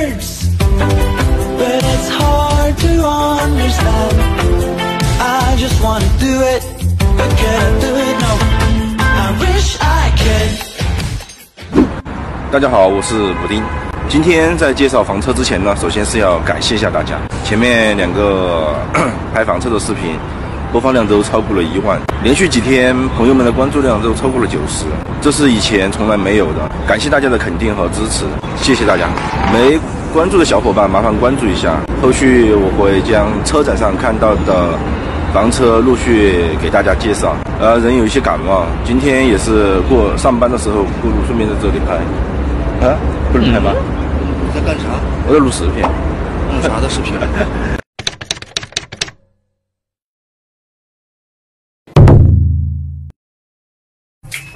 hurts, but it's hard to understand. I just wanna do it, but can I do it? No, I wish I could. 大家好，我是补丁。今天在介绍房车之前呢，首先是要感谢一下大家。前面2个拍房车的视频，播放量都超过了1万，连续几天朋友们的关注量都超过了90，这是以前从来没有的。感谢大家的肯定和支持，谢谢大家。没关注的小伙伴麻烦关注一下，后续我会将车展上看到的房车陆续给大家介绍。人有一些感冒，今天也是上班的时候不如顺便在这里拍。啊，不能拍吗？你在干啥？我在录视频。录啥的视频？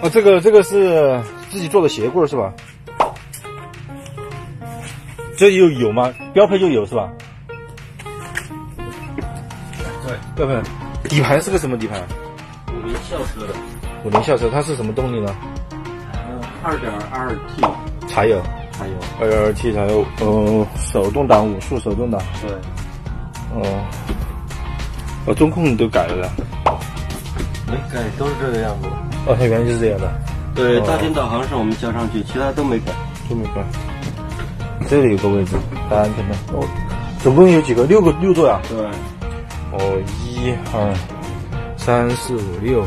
哦，这个是自己做的鞋柜是吧？这有吗？标配就有是吧？对，标配。底盘是个什么底盘？50校车的。50校车，它是什么动力呢？2.2T。柴油。2.2T 柴油，手动挡5速手动挡。对。中控你都改了的？没改，都是这个样子。哦，它原来就是这样的。对，大屏导航是我们加上去，其他都没改。都没改。这里有个位置，带安全带。总共有几个？6座呀？对。1、2、3、4、5、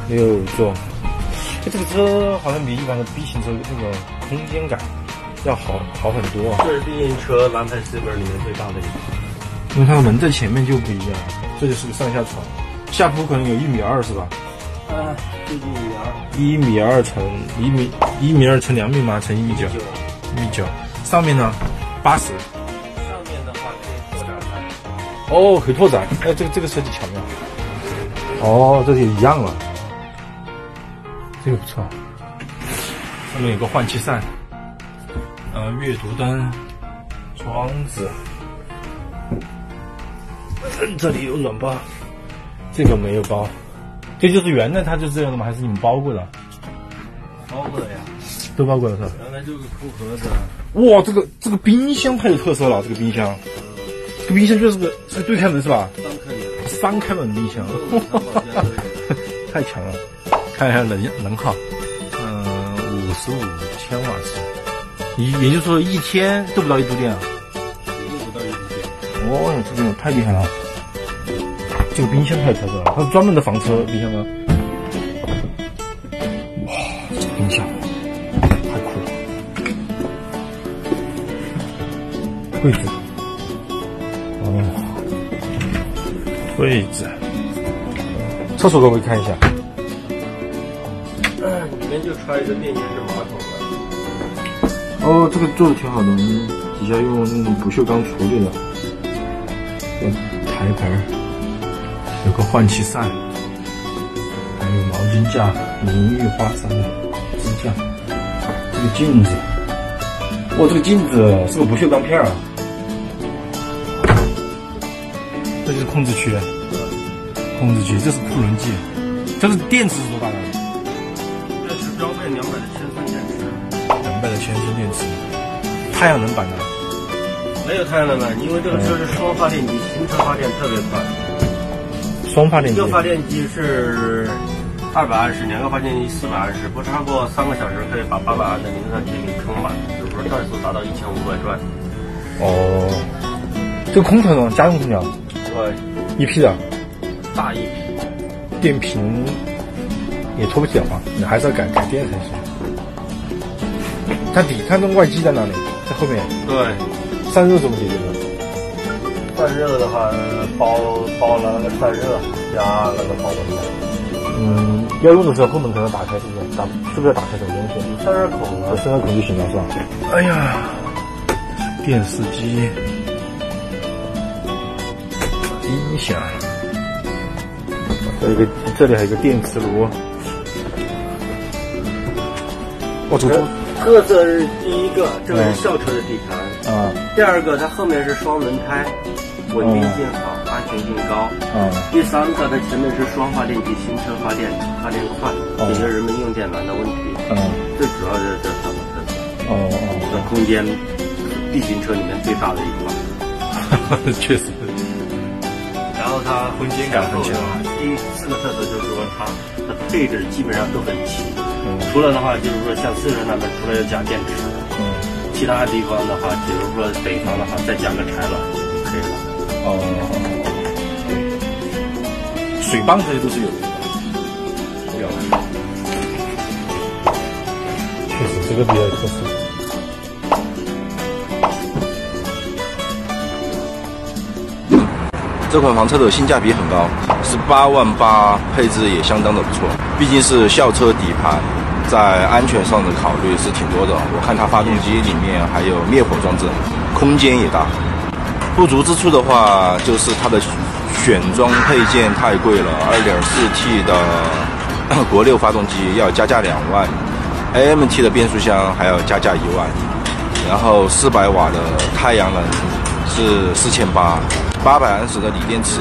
6座。这个车好像比一般的 B 型车这个空间感要好很多啊。这是 B 型车蓝牌4门里面最大的一个，因为它的门在前面就不一样，这就是个上下床，下铺可能有1.2米是吧？接近1.2米。1.2米乘2米吗？乘1.9米，1.9米。上面呢80。上面的话可以拓展的。哦，可以拓展。哎，这个设计巧妙。哦，这就一样了。这个不错。上面有个换气扇，阅读灯，窗子。这里有软包，这个没有包。这就是原来它就是这样的吗？还是你们包过的？包过的呀。都包过了是吧？原来就是空盒子。哇，这个冰箱太有特色了，这个冰箱就是个对开门是吧？3开门冰箱，太强了。看一下能耗，55千瓦时，也就是说1天都不到1度电啊。不到1度电。哦，这个太厉害了。这个冰箱太有特色了，它是专门的房车冰箱吗？哇，这个冰箱太酷了。柜子，柜子，厕所可不可以看一下？里面就插一个电解质马桶了。哦，这个做的挺好的，我们底下用那种不锈钢处理的。台盆，有个换气扇，还有毛巾架，淋浴花洒支架。这个镜子，哇，这个镜子是个不锈钢片啊。这就是控制区，这是库仑机，这个电池是多大的？这是标配200的铅酸电池。200的铅酸电池，太阳能板的。没有太阳能板，因为这个车是双发电机，新车发电特别快。双发电机。一个发电机是220，2个发电机420，不超过3个小时可以把800安的磷酸铁给充满，就是说转速达到1500转。哦，这个空调呢？家用空调。对，一批的。大一批。电瓶也拖不起了嘛，你还是要改电才行。它的外机在哪里？在后面。对。散热怎么解决的？散热的话，包了那个散热加那个保温要用的时候后门可能打开，是不是？是不是要打开这个东西？散热孔啊，散热孔就行了，是吧？哎呀，电视机、音响，这里还有一个电磁炉。哦，这个特色是第一个，这个是校车的底盘啊。第二个，它后面是双轮胎，稳定性好，安全性高。第三个，它前面是双发电机，新车发电快，解决人们用电难的问题。最主要的就是它的特色。这空间 B 型车里面最大的一款。确实。然后它空间感很强。第四个特色就是说它的配置基本上都很齐。除了的话就是说像四轮那边除了要加电池，其他地方的话，比如说北方的话再加个柴卵就可以了。水泵这些都是有的。确实，这个比较有特色。这款房车的性价比很高，18万8，配置也相当的不错。毕竟是校车底盘，在安全上的考虑是挺多的。我看它发动机里面还有灭火装置，空间也大。不足之处的话，就是它的选装配件太贵了，2.4T 的国6发动机要加2万，AMT 的变速箱还要加1万，然后400瓦的太阳能是4800，800安时的锂电池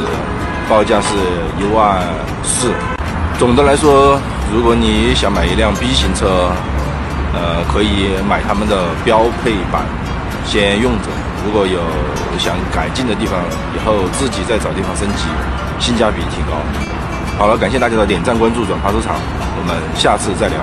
报价是14000。总的来说，如果你想买一辆 B 型车，可以买他们的标配版先用着。如果有想改进的地方，以后自己再找地方升级，性价比提高。好了，感谢大家的点赞、关注、转发、收藏，我们下次再聊。